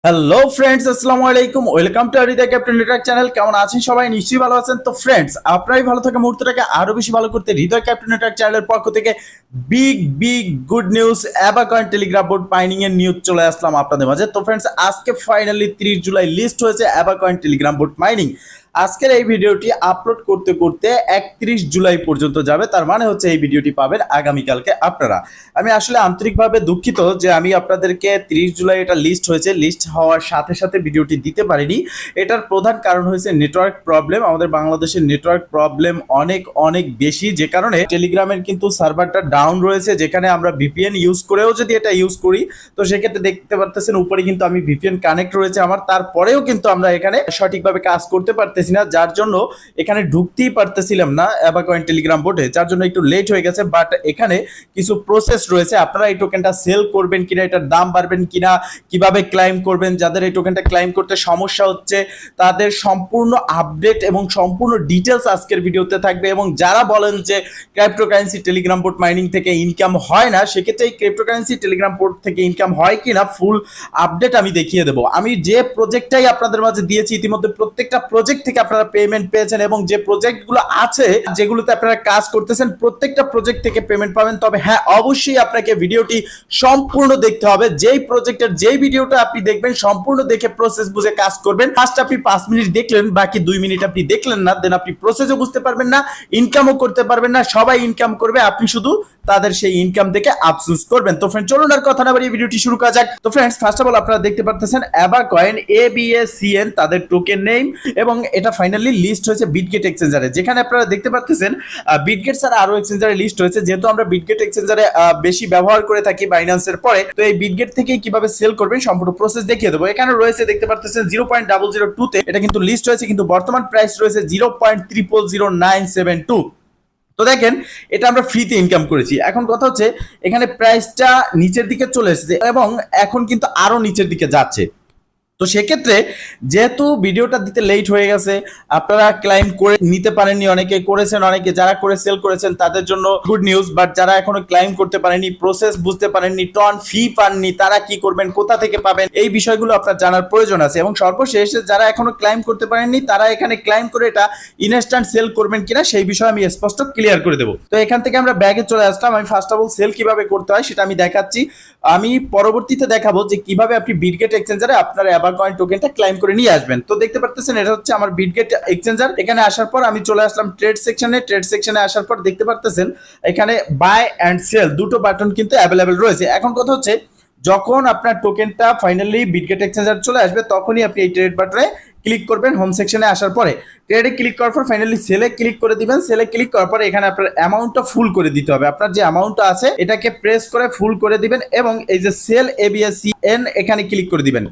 Hello friends, আসসালামু আলাইকুম। Welcome to Hridoy captain network channel. কেমন আছেন সবাই? নিশ্চয়ই ভালো আছেন। তো ফ্রেন্ডস, আপনারাই ভালো থাকা মুহূর্তটাকে আরো বেশি ভালো করতে হৃদয় ক্যাপ্টেন নেটওয়ার্ক চ্যানেলের পক্ষ থেকে বিগ বিগ গুড নিউজ, অ্যাবাকয়েন টেলিগ্রাফ বোর্ড মাইনিং এর নিউজ চলে আসলাম আপনাদের মাঝে। তো ফ্রেন্ডস, আজকে ফাইনালি 30 জুলাই লিস্ট হয়েছে অ্যাবাকয়েন টেলিগ্রাম বোর্ড মাইনিং। আজকের এই ভিডিওটি আপলোড করতে করতে 31 জুলাই পর্যন্ত যাবে। তার মানে হচ্ছে এই ভিডিওটি পাবেন আগামীকালকে আপনারা। আমি আসলে আন্তরিকভাবে দুঃখিত যে আমি আপনাদেরকে 30 জুলাই এটা লিস্ট হয়েছে, লিস্ট হওয়ার সাথে সাথে ভিডিওটি দিতে পারিনি। এটার প্রধান কারণ হয়েছে নেটওয়ার্ক প্রবলেম। আমাদের বাংলাদেশের নেটওয়ার্ক প্রবলেম অনেক অনেক বেশি, যে কারণে টেলিগ্রামের কিন্তু সার্ভারটা ডাউন রয়েছে। যেখানে আমরা ভিপিএন ইউজ করেও যদি এটা ইউজ করি, তো সেক্ষেত্রে দেখতে পারতেছেন উপরে কিন্তু আমি ভিপিএন কানেক্ট রয়েছে আমার, তারপরেও কিন্তু আমরা এখানে সঠিকভাবে কাজ করতে পারতেছি না, যার জন্য এখানে ঢুকতেই পারতেছিলাম না অ্যাবাকয়েন টেলিগ্রাম বোর্ডে, যার জন্য একটু লেট হয়ে গেছে। বাট এখানে কিছু প্রসেস রয়েছে, আপনারা এই টোকেনটা সেল করবেন কিনা, এটার দাম বাড়বেন কিনা, কিভাবে ক্লাইম করবেন, যাদের এই টোকেনটা ক্লাইম করতে সমস্যা হচ্ছে তাদের সম্পূর্ণ আপডেট এবং সম্পূর্ণ ডিটেলস আজকের ভিডিওতে থাকবে। এবং যারা বলেন যে ক্রিপ্টোকারেন্সি টেলিগ্রাম বোর্ড মাইনিং থেকে ইনকাম হয় না, সেক্ষেত্রে এই ক্রিপ্টোকারেন্সি টেলিগ্রাম বোর্ড থেকে ইনকাম হয় কিনা ফুল আপডেট আমি দেখিয়ে দেবো। আমি যে প্রজেক্টটাই আপনাদের মাঝে দিয়েছি ইতিমধ্যে প্রত্যেকটা প্রজেক্ট থেকে আপনারা পেমেন্ট পেয়েছেন, এবং যে প্রজেক্টগুলো আছে যেগুলোতে আপনারা কাজ করতেছেন প্রত্যেকটা প্রজেক্ট থেকে পেমেন্ট পাবেন। তবে হ্যাঁ, অবশ্যই আপনাকে ভিডিওটি সম্পূর্ণ দেখতে হবে। যেই প্রজেক্টের যেই ভিডিওটা আপনি দেখবেন সম্পূর্ণ দেখে প্রসেস বুঝে কাজ করবেন। ফার্স্ট আপনি 5 মিনিট দেখলেন, বাকি 2 মিনিট আপনি দেখলেন না, দেন আপনি প্রসেসও বুঝতে পারবেন না, ইনকামও করতে পারবেন না। সবাই ইনকাম করবে, আপনি শুধু তাদের সেই ইনকাম দেখে আফসোস করবেন। তো ফ্রেন্ড, চলুন আর কথা না বাড়িয়ে ভিডিওটি শুরু করা যাক। তো ফ্রেন্ডস, ফার্স্ট অফ অল আপনারা দেখতে পারতেছেন অ্যাবাকয়েন ABACN তাদের টোকেন নেম, এবং এটা ফাইনালি লিস্ট হয়েছে বিটগেট এক্সচেঞ্জারে। যেখানে আপনারা দেখতে পারতেছেন বিটগেট ছাড়া আরো এক্সচেঞ্জারে লিস্ট হয়েছে। যেহেতু আমরা বিটগেট এক্সচেঞ্জারে বেশি ব্যবহার করে থাকি বাইন্যান্সের পরে, তো এই বিটগেট থেকে কিভাবে সেল করবেন সম্পূর্ণ প্রসেস দেখিয়ে দেবো। এখানে রয়েছে দেখতে পারতেছেন 0.002 তে এটা কিন্তু লিস্ট হয়েছে, কিন্তু বর্তমান প্রাইস রয়েছে 0.000972। তো দেখেন, এটা আমরা ফ্রিতে ইনকাম করেছি। এখন কথা হচ্ছে এখানে প্রাইসটা নিচের দিকে চলে এসেছে এবং এখন কিন্তু আরো নিচের দিকে যাচ্ছে। তো সেক্ষেত্রে যেহেতু ভিডিওটা দিতে লেট হয়ে গেছে, আপনারা ক্লাইম করে নিতে পারেননি, অনেকে করেছেন, অনেকে যারা করে সেল করেছেন তাদের জন্য গুড নিউজ। বাট যারা এখনো ক্লাইম করতে পারেননি, প্রসেস বুঝতে পারেননি, টন ফি পাননি, তারা কি করবেন, কোথা থেকে পাবেন, এই বিষয়গুলো আপনার জানার প্রয়োজন আছে। এবং সর্বশেষ যারা এখনো ক্লাইম করতে পারেননি, তারা এখানে ক্লাইম করে এটা ইনস্ট্যান্ট সেল করবেন কিনা সেই বিষয়ে আমি স্পষ্ট ক্লিয়ার করে দেবো। তো এখান থেকে আমরা ব্যাগে চলে আসলাম। আমি ফার্স্ট অফ অল সেল কিভাবে করতে হয় সেটা আমি দেখাচ্ছি। আমি পরবর্তীতে দেখাবো যে কিভাবে আপনি বিটগেট এক্সচেঞ্জারে আপনার অ্যাবাকয়েন টোকেনটা ক্লাইম করে নিয়ে আসবেন। তো দেখতে পারতেছেন এটা হচ্ছে আমার বিটগেট এক্সচেঞ্জার। এখানে আসার পর আমি চলে আসলাম ট্রেড সেকশনে। ট্রেড সেকশনে আসার পর দেখতে পারতেছেন এখানে বাই অ্যান্ড সেল দুটো বাটন কিন্তু অ্যাভেলেবেল রয়েছে। এখন কথা হচ্ছে যখন আপনার টোকেনটা ফাইনালি বিটগেট এক্সচেঞ্জার চলে আসবে, তখনই আপনি এই ট্রেড বাটনে ক্লিক করবেন। হোম সেকশনে আসার পরে ট্রেডে ক্লিক করার পর ফাইনালি সেলে ক্লিক করে দিবেন। সেলে ক্লিক করার পরে এখানে আপনার অ্যামাউন্টটা ফুল করে দিতে হবে। আপনার যে অ্যামাউন্টটা আছে এটাকে প্রেস করে ফুল করে দিবেন, এবং এই যে সেল ABACN এখানে ক্লিক করে দিবেন।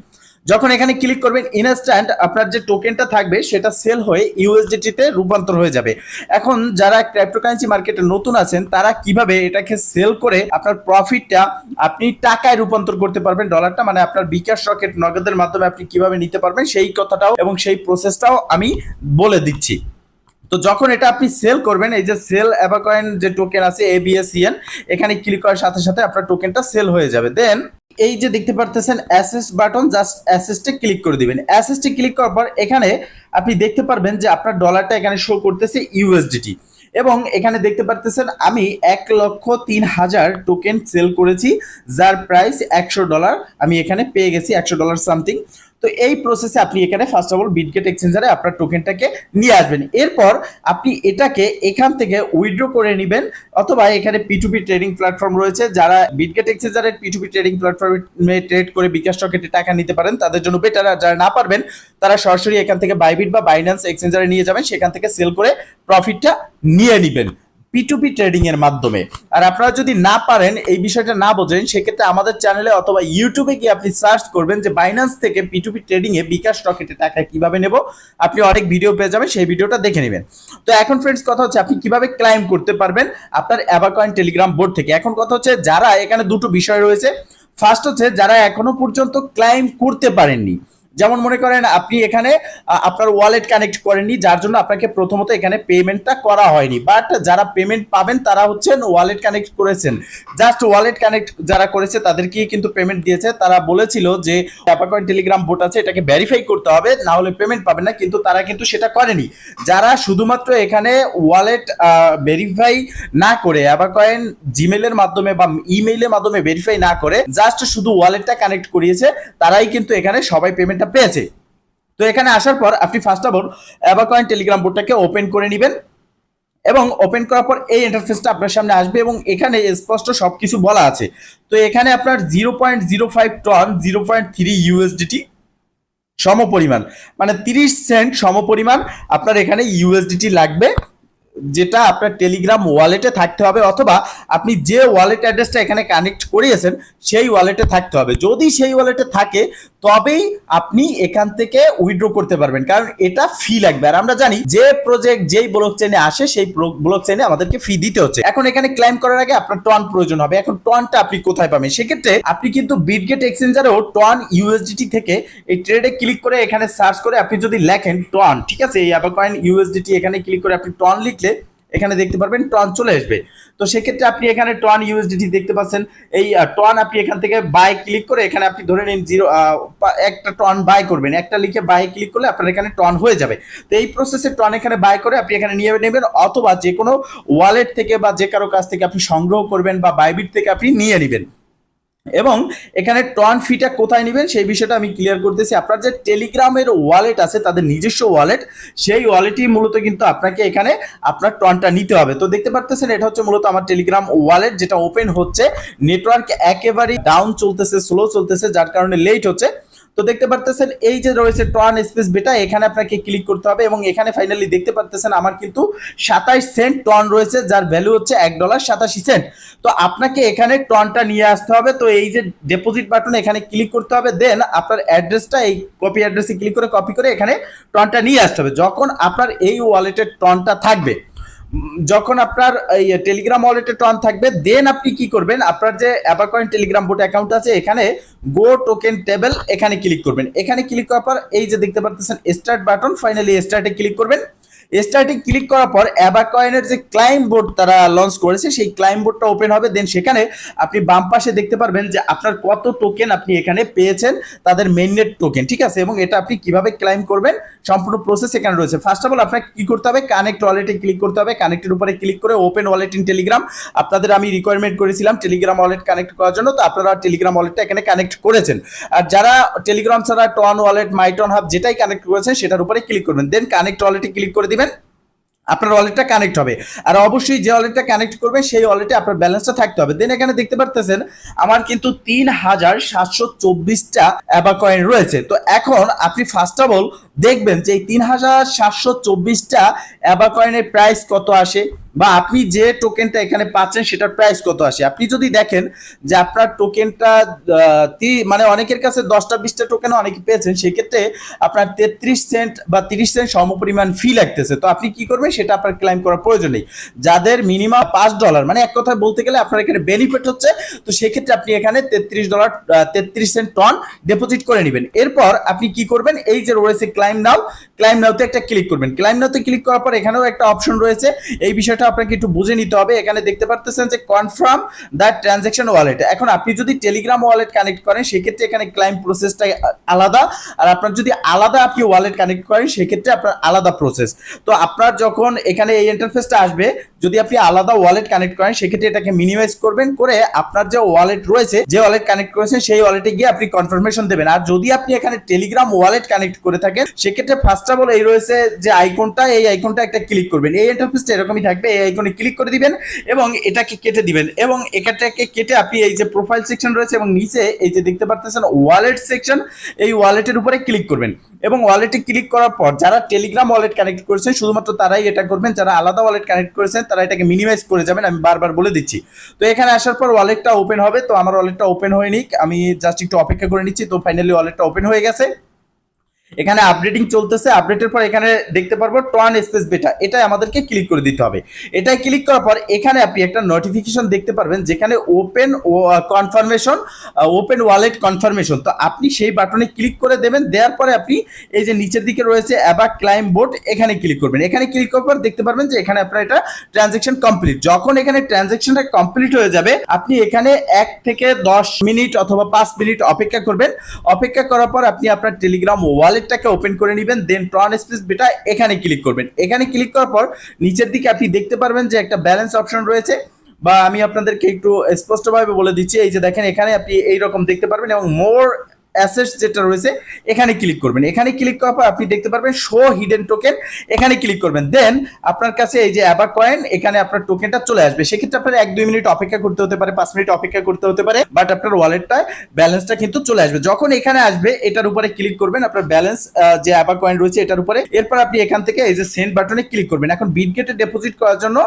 যখন এখানে ক্লিক করবেন, ইনস্ট্যান্ট আপনার যে টোকেনটা থাকবে সেটা সেল হয়ে USDT তে রূপান্তর হয়ে যাবে। এখন যারা ক্রিপ্টোকারেন্সি মার্কেটে নতুন আছেন, তারা কিভাবে এটাকে সেল করে আপনার প্রফিটটা আপনি টাকায় রূপান্তর করতে পারবেন, ডলারটা মানে আপনার বিকাশ রকেট নগদের মাধ্যমে আপনি কিভাবে নিতে পারবেন সেই কথাটাও এবং সেই প্রসেসটাও আমি বলে দিচ্ছি। তো যখন এটা আপনি সেল করবেন, এই যে সেল অ্যাবাকয়েন যে টোকেন আছে ABACN, এখানে ক্লিক করার সাথে সাথে আপনার টোকেনটা সেল হয়ে যাবে। দেন এই যে দেখতে পারতেছেন অ্যাসেস্ট বাটন, জাস্ট অ্যাসেস্টে ক্লিক করে দিবেন। অ্যাসেস্টে ক্লিক করার পর এখানে আপনি দেখতে পারবেন যে আপনার ডলারটা এখানে শো করতেছে USDT, এবং এখানে দেখতে পারতেছেন আমি 1,03,000 টোকেন সেল করেছি, যার প্রাইস $100 আমি এখানে পেয়ে গেছি, $100 সামথিং। তো এই প্রসেসে আপনি এখানে ফার্স্ট অফ অল বিটগেট এক্সচেঞ্জারে আপনার টোকেনটাকে নিয়ে আসবেন। এরপর আপনি এটাকে এখান থেকে উইথড্র করে নেবেন, অথবা এখানে P2P ট্রেডিং প্ল্যাটফর্ম রয়েছে। যারা বিটগেট এক্সচেঞ্জারের P2P ট্রেডিং প্ল্যাটফর্মে ট্রেড করে বিকাশ রকেটে টাকা নিতে পারেন তাদের জন্য বেটার। আর যারা না পারবেন তারা সরাসরি এখান থেকে বাইবিট বা বাইন্যান্স এক্সচেঞ্জারে নিয়ে যাবেন, সেখান থেকে সেল করে প্রফিটটা নিয়ে নেবেন P2P ট্রেডিং এর মাধ্যমে। আর আপনারা যদি না পারেন, এই বিষয়টা না বোঝেন, সেক্ষেত্রে আমাদের চ্যানেলে অথবা ইউটিউবে গিয়ে আপনি সার্চ করবেন যে বাইন্যান্স থেকে P2P ট্রেডিং এ বিকাশ রকেটে টাকা কিভাবে নেব, আপনি অনেক ভিডিও পেয়ে যাবেন, সেই ভিডিওটা দেখে নেবেন। তো এখন ফ্রেন্ডস, কথা হচ্ছে আপনি কিভাবে ক্লাইম করতে পারবেন আপনার অ্যাবাকয়েন টেলিগ্রাম বোর্ড থেকে। এখন কথা হচ্ছে যারা এখানে দুটো বিষয় রয়েছে। ফার্স্ট হচ্ছে যারা এখনো পর্যন্ত ক্লাইম করতে পারেননি, যেমন মনে করেন আপনি এখানে আপনার ওয়ালেট কানেক্ট করেননি, যার জন্য আপনাকে প্রথমত এখানে পেমেন্টটা করা হয়নি, বাট যারা পেমেন্ট পাবেন তারা হচ্ছেন ওয়ালেট কানেক্ট করেছেন। জাস্ট ওয়ালেট কানেক্ট যারা করেছে তাদেরকে কিন্তু পেমেন্ট দিয়েছে। তারা বলেছিল যে অ্যাপাকয়েন টেলিগ্রাম বোট আছে, এটাকে ভেরিফাই করতে হবে, না হলে পেমেন্ট পাবেন না, কিন্তু তারা কিন্তু সেটা করেনি। যারা শুধুমাত্র এখানে ওয়ালেট ভেরিফাই না করে অ্যাপাকয়েন জিমেলের মাধ্যমে বা ইমেইলের মাধ্যমে ভেরিফাই না করে জাস্ট শুধু ওয়ালেটটা কানেক্ট করিয়েছে, তারাই কিন্তু এখানে সবাই পেমেন্টটা পেয়েছে। তো এখানে আসার পর আপনি ফার্স্ট অফ অল অ্যাপাকয়েন টেলিগ্রাম বোর্ডটাকে ওপেন করে নেবেন এবং ওপেন করার পর এই ইন্টারফেসটা আপনার সামনে আসবে এবং এখানে স্পষ্ট সবকিছু বলা আছে। তো এখানে আপনার 0.05 টন 0.3 ইউএসডিটি সমপরিমাণ, মানে 30 সেন্ট সমপরিমাণ আপনার এখানে ইউএসডিটি লাগবে, যেটা আপনার টেলিগ্রাম ওয়ালেটে থাকতে হবে, অথবা আপনি যে ওয়ালেট অ্যাড্রেসটা এখানে কানেক্ট করিয়েছেন সেই ওয়ালেটে থাকতে হবে। যদি সেই ওয়ালেটে থাকে তবেই আপনি এখান থেকে উইথড্র করতে পারবেন, কারণ এটা ফি লাগবে। আর আমরা জানি যে প্রজেক্ট যেই ব্লক চেনে আসে সেই ব্লক চেনে আমাদেরকে ফি দিতে হচ্ছে। এখন এখানে ক্লেম করার আগে আপনার টন প্রয়োজন হবে। এখন টনটা আপনি কোথায় পাবেন? সেক্ষেত্রে আপনি কিন্তু বিটগেট এক্সচেঞ্জারেও টন ইউএসডিটি থেকে এই ট্রেডে ক্লিক করে এখানে সার্চ করে আপনি যদি লেখেন টন, ঠিক আছে, এই অ্যাপাকয়েন ইউএসডিটি এখানে ক্লিক করে আপনি টন লিখলে এখানে দেখতে পারবেন টন চলে আসবে। তো সেক্ষেত্রে আপনি এখানে টন ইউএসডিটি দেখতে পাচ্ছেন, এই টন আপনি এখান থেকে বাই ক্লিক করে এখানে আপনি ধরে নিন একটা টন বাই করবেন, একটা লিখে বাই ক্লিক করলে আপনার এখানে টন হয়ে যাবে। তো এই প্রসেসে টন এখানে বাই করে আপনি এখানে নিয়ে নেবেন, অথবা যে কোনো ওয়ালেট থেকে বা যে কারো কাছ থেকে আপনি সংগ্রহ করবেন বা বাইবিট থেকে আপনি নিয়ে নেবেন। এবং এখানে টন ফিটা কোথায় নেবেন সেই বিষয়টা আমি ক্লিয়ার করতেছি। আপনার যে টেলিগ্রামের ওয়ালেট আছে তাদের নিজস্ব ওয়ালেট, সেই ওয়ালেটই মূলত কিন্তু আপনাকে এখানে আপনার টনটা নিতে হবে। তো দেখতে পারতেছেন এটা হচ্ছে মূলত আমার টেলিগ্রাম ওয়ালেট, যেটা ওপেন হচ্ছে। নেটওয়ার্ক একেবারেই ডাউন চলতেছে, স্লো চলতেছে, যার কারণে লেট হচ্ছে। তো দেখতে পারতেছেন এই যে রয়েছে টন স্পেস বেটা, এখানে আপনাকে ক্লিক করতে হবে এবং এখানে ফাইনালি দেখতে পারতেছেন আমার কিন্তু 27 সেন্ট টন রয়েছে, যার ভ্যালু হচ্ছে $1.87। তো আপনাকে এখানে টনটা নিয়ে আসতে হবে। তো এই যে ডিপোজিট বাটন এখানে ক্লিক করতে হবে, দেন আপনার অ্যাড্রেসটা এই কপি অ্যাড্রেসে ক্লিক করে কপি করে এখানে টনটা নিয়ে আসতে হবে। যখন আপনার এই ওয়ালেটের টনটা থাকবে, যখন আপনার এই টেলিগ্রাম ওয়ালেটে টন থাকবে, দেন আপনি কি করবেন, আপনার যে অ্যাপাকয়েন টেলিগ্রাম বোট অ্যাকাউন্ট আছে এখানে গো টোকেন টেবল এখানে ক্লিক করবেন। এখানে ক্লিক করার পর এই যে দেখতে পাচ্ছেন স্টার্ট বাটন, ফাইনালি স্টার্টে ক্লিক করবেন। স্টার্টে ক্লিক করার পর অ্যাপাকয়েনের যে ক্লাইম বোর্ড তারা লঞ্চ করেছে সেই ক্লাইম বোর্ডটা ওপেন হবে। দেন সেখানে আপনি বাম পাশে দেখতে পারবেন যে আপনার কত টোকেন আপনি এখানে পেয়েছেন, তাদের মেইননেট টোকেন, ঠিক আছে, এবং এটা আপনি কিভাবে ক্লাইম করবেন সম্পূর্ণ প্রসেস এখানে রয়েছে। ফার্স্ট অফ অল আপনাকে কি করতে হবে, কানেক্ট ওয়ালেটে ক্লিক করতে হবে। কানেক্টের উপরে ক্লিক করে ওপেন ওয়ালেট ইন টেলিগ্রাম, আপনাদের আমি রিকোয়ারমেন্ট করেছিলাম টেলিগ্রাম ওয়ালেট কানেক্ট করার জন্য, তো আপনারা টেলিগ্রাম ওয়ালেটটা এখানে কানেক্ট করেছেন। আর যারা টেলিগ্রাম ছাড়া টন ওয়ালেট, মাইটন হাব যেটাই কানেক্ট করেছেন সেটার উপরে ক্লিক করবেন, দেন কানেক্ট ওয়ালেটে ক্লিক করে দিবেন, আপনার ওয়ালেটটা কানেক্ট হবে। আর অবশ্যই যে ওয়ালেটটা কানেক্ট করবে সেই ওয়ালেটে আপনার ব্যালেন্সটা থাকতে হবে। দেন এখানে দেখতে পারতেছেন আমার কিন্তু 3724টা অ্যাপাকয়েন রয়েছে। তো এখন আপনি ফার্স্ট অফ অল দেখবেন যে এই 3724টা অ্যাপাকয়েনের প্রাইস কত আসে, বা আপনি যে টোকেনটা এখানে পাচ্ছেন সেটার প্রাইস কত আসে। আপনি যদি দেখেন যে আপনার টোকেনটা মানে অনেকের কাছে 10টা 20টা টোকেন অনেকে পেয়েছেন, সেক্ষেত্রে আপনার 33 সেন্ট বা 30 সেন্ট সমপরিমাণ ফি লাগতেছে। তো আপনি কি করবেন, সেটা আপনার ক্লেম করার প্রয়োজন নেই। যাদের মিনিমাম $5, মানে এক কথায় বলতে গেলে আপনার এখানে বেনিফিট হচ্ছে, তো সেক্ষেত্রে আপনি এখানে $33 33 সেন্ট টন ডিপোজিট করে নেবেন। এরপর আপনি কি করবেন, এই যে রয়েছে ক্লাইম নাও, ক্লাইম নাওতে একটা ক্লিক করবেন। ক্লাইম নাওতে ক্লিক করার পর এখানেও একটা অপশন রয়েছে, এই বিষয়টা আপনাকে একটু বুঝে নিতে হবে। এখানে দেখতে পারতেছেন যে কনফার্ম দ্য ট্রানজাকশন ওয়ালেট। এখন আপনি যদি টেলিগ্রাম ওয়ালেট কানেক্ট করেন সেক্ষেত্রে এখানে ক্লাইম প্রসেসটা আলাদা, আর আপনার যদি আলাদা আপনি ওয়ালেট কানেক্ট করেন সেক্ষেত্রে আপনার আলাদা প্রসেস। তো আপনার যখন এখানে এই ইন্টারফেসটা আসবে, যদি আপনি আলাদা ওয়ালেট কানেক্ট করেন সেক্ষেত্রে এটাকে মিনিমাইজ করবেন, করে আপনার যে ওয়ালেট রয়েছে, যে ওয়ালেট কানেক্ট করেছেন সেই ওয়ালেটে গিয়ে আপনি কনফার্মেশন দেবেন। আর যদি আপনি এখানে টেলিগ্রাম ওয়ালেট কানেক্ট করে থাকেন সেক্ষেত্রে ফার্স্ট অফ অল এই রয়েছে যে আইকনটা, এই আইকনটা একটা ক্লিক করবেন। এই ইন্টারফেসটা এরকমই থাকবে, এই আইকনে ক্লিক করে দিবেন এবং এটাকে কেটে দিবেন, এবং এটাকে কেটে আপনি এই যে প্রোফাইল সেকশন রয়েছে এবং নিচে এই যে দেখতে পারতেছেন ওয়ালেট সেকশন, এই ওয়ালেটের উপরে ক্লিক করবেন। এবং ওয়ালেটে ক্লিক করার পর যারা টেলিগ্রাম ওয়ালেট কানেক্ট করেছেন শুধুমাত্র তারাই এটা করবেন, যারা আলাদা ওয়ালেট কানেক্ট করেছেন তারা এটাকে মিনিমাইজ করে যাবেন, আমি বারবার বলে দিচ্ছি। তো এখানে আসার পর ওয়ালেটটা ওপেন হবে। তো আমার ওয়ালেটটা ওপেন হয়নি, আমি জাস্ট একটু অপেক্ষা করে নিচ্ছি। তো ফাইনালি ওয়ালেটটা ওপেন হয়ে গেছে। এখানে আপডেটিং চলতেছে, আপডেটের পর এখানে দেখতে পারবো টন স্পেস বেটা, এটাই আমাদেরকে ক্লিক করে দিতে হবে। এটাই ক্লিক করার পর এখানে আপনি একটা নোটিফিকেশন দেখতে পারবেন যেখানে open confirmation, open wallet confirmation. তো আপনি সেই বাটনে ক্লিক করে দেবেন, দেওয়ার পরে আপনি এই যে নিচের দিকে রয়েছে অ্যাবাক ক্লাইম বোর্ড, এখানে ক্লিক করবেন। এখানে ক্লিক করার পর দেখতে পারবেন যে এখানে আপনার এটা ট্রানজেকশন কমপ্লিট। যখন এখানে ট্রানজেকশনটা কমপ্লিট হয়ে যাবে আপনি এখানে 1 থেকে 10 মিনিট অথবা 5 মিনিট অপেক্ষা করবেন। অপেক্ষা করার পর আপনি আপনার টেলিগ্রাম ওয়ালেটটাকে ওপেন করে নেবেন, দেন ট্রন স্পেস বেটা এখানে ক্লিক করবেন। এখানে ক্লিক করার পর নিচের দিকে আপনি দেখতে পারবেন যে একটা ব্যালেন্স অপশন রয়েছে, বা আমি আপনাদেরকে একটু স্পষ্টভাবে বলে দিচ্ছি। এই যে দেখেন এখানে আপনি এইরকম দেখতে পারবেন এবং মোর অ্যাসেটস যেটা রয়েছে এখানে ক্লিক করবেন। এখানে ক্লিক করার পর আপনি দেখতে পারবেন শো হিডেন টোকেন, এখানে ক্লিক করবেন। দেন আপনার কাছে এই যে অ্যাবা কয়েন, এখানে আপনার টোকেনটা চলে আসবে। সেক্ষেত্রে আপনার 1-2 মিনিট অপেক্ষা করতে হতে পারে, 5 মিনিট অপেক্ষা করতে হতে পারে, বাট আপনার ওয়ালেটটায় ব্যালেন্সটা কিন্তু চলে আসবে। যখন এখানে আসবে এটার উপরে ক্লিক করবেন, আপনার ব্যালেন্স যে অ্যাবা কয়েন রয়েছে এটার উপরে। এরপর আপনি এখান থেকে এই যে সেন্ড বাটনে ক্লিক করবেন। এখন বিটগেটে ডিপোজিট করার জন্য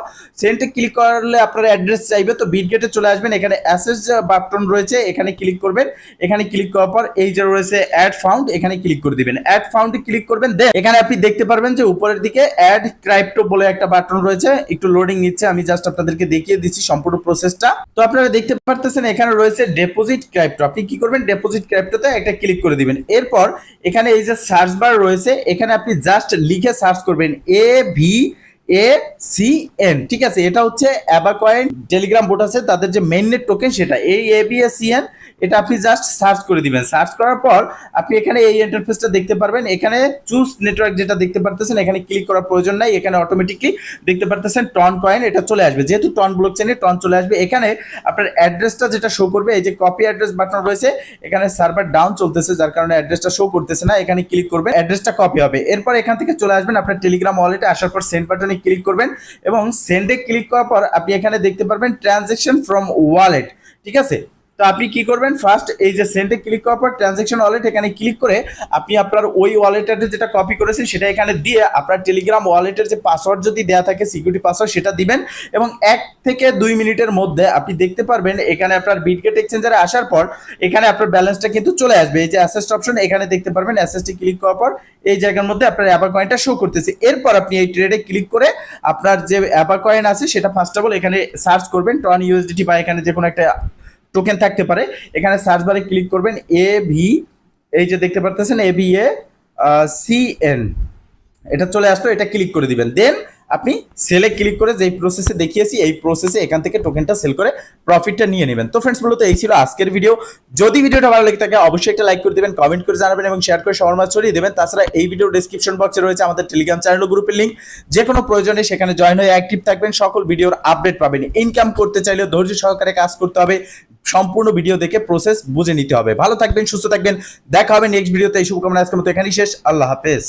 সেন্ডে ক্লিক করলে আপনার অ্যাড্রেস চাইবে, তো বিটগেটে চলে আসবেন। এখানে অ্যাসেস বাটন রয়েছে, এখানে ক্লিক করবেন। এখানে ক্লিক করার পর এই যে রয়েছে অ্যাড ফাউন্ড, এখানে ক্লিক করে দিবেন। অ্যাড ফাউন্ডে ক্লিক করবেন। দেন এখানে আপনি দেখতে পারবেন যে উপরের দিকে অ্যাড ক্রাইপ্টো বলে একটা বাটন রয়েছে, একটু লোডিং নিচ্ছে, আমি জাস্ট আপনাদেরকে দেখিয়ে দিচ্ছি সম্পূর্ণ প্রসেসটা। তো আপনারা দেখতে পারতেছেন এখানে রয়েছে ডিপোজিট ক্রাইপ্টো। আপনি কি করবেন, ডিপোজিট ক্রাইপ্টোতে একটা ক্লিক করে দিবেন। এরপর এখানে এই যে সার্চ বার রয়েছে, এখানে আপনি জাস্ট লিখে সার্চ করবেন ABACN, ঠিক আছে। এটা হচ্ছে অ্যাবা কয়েন টেলিগ্রাম বোট আছে তাদের যে মেইননেট টোকেন, সেটা এই ABACN, এটা আপনি জাস্ট সার্চ করে দিবেন। সার্চ করার পর আপনি এখানে এই ইন্টারফেসটা দেখতে পারবেন। এখানে চুজ নেটওয়ার্ক যেটা দেখতে পারতেছেন, এখানে ক্লিক করার প্রয়োজন নাই। এখানে অটোমেটিকলি দেখতে পারতেছেন টন কয়েন, এটা চলে আসবে। যেহেতু টন ব্লকচেনে টন চলে আসবে, এখানে আপনার অ্যাড্রেসটা যেটা শো করবে, এই যে কপি অ্যাড্রেস বাটন রয়েছে, এখানে সার্ভার ডাউন চলতেছে যার কারণে অ্যাড্রেসটা শো করতেছে না। এখানে ক্লিক করবেন, অ্যাড্রেসটা কপি হবে। এরপর এখান থেকে চলে আসবেন আপনার টেলিগ্রাম ওয়ালেটে, আসার পর সেন্ড বাটনে ক্লিক করবেন এবং সেন্ডে ক্লিক করার পর আপনি এখানে দেখতে পারবেন ট্রানজেকশন ফ্রম ওয়ালেট, ঠিক আছে। তো আপনি কি করবেন, ফার্স্ট এই যে সেন্ডে ক্লিক করার পর ট্রানজেকশন ওয়ালেট, এখানে ক্লিক করে আপনি আপনার ওই ওয়ালেটের যেটা কপি করেছেন সেটা এখানে দিয়ে আপনার টেলিগ্রাম ওয়ালেটের যে পাসওয়ার্ড যদি দেওয়া থাকে সিকিউরিটি পাসওয়ার্ড, সেটা দিবেন এবং 1 থেকে 2 মিনিটের মধ্যে আপনি দেখতে পারবেন এখানে আপনার বিটগেট এক্সচেঞ্জারে আসার পর এখানে আপনার ব্যালেন্সটা কিন্তু চলে আসবে। এই যে অ্যাসেস্ট অপশন, এখানে দেখতে পারবেন অ্যাসেস্টে ক্লিক করার পর এই জায়গার মধ্যে আপনার অ্যাবা কয়েনটা শো করতেছে। এরপর আপনি এই ট্রেডে ক্লিক করে আপনার যে অ্যাবা কয়েন আছে সেটা ফার্স্ট অফ অল এখানে সার্চ করবেন টন ইউএসডিটি, বা এখানে যে কোনো একটা টোকেন থাকতে পারে। এখানে সার্চ বারে ক্লিক করবেন এই যে দেখতে পারতেছেন ABACN, এটা চলে আসলো, এটা ক্লিক করে দিবেন। দেন আপনি সেলে ক্লিক করে যেই প্রসেসে দেখিয়েছি এই প্রসেসে এখান থেকে টোকেনটা সেল করে প্রফিটটা নিয়ে নেবেন। তো ফ্রেন্ডস, মূলত এই ছিল আজকের ভিডিও। যদি ভিডিওটা ভালো লেগে থাকে অবশ্যই একটা লাইক করে দিবেন, কমেন্ট করে জানাবেন এবং শেয়ার করে সবার মাঝে ছড়িয়ে দেবেন। তাছাড়া এই ভিডিও ডেসক্রিপশন বক্সে রয়েছে আমাদের টেলিগ্রাম চ্যানেল ও গ্রুপের লিংক, যে কোনো প্রয়োজনে সেখানে জয়েন হয়ে অ্যাক্টিভ থাকবেন, সকল ভিডিওর আপডেট পাবেন। ইনকাম করতে চাইলে ধৈর্য সহকারে কাজ করতে হবে, সম্পূর্ণ ভিডিও দেখে প্রসেস বুঝে নিতে হবে। ভালো থাকবেন, সুস্থ থাকবেন, দেখা হবে নেক্সট ভিডিওতে। এই শুভকামনা আজকের মতো এখানেই শেষ। আল্লাহ হাফেজ।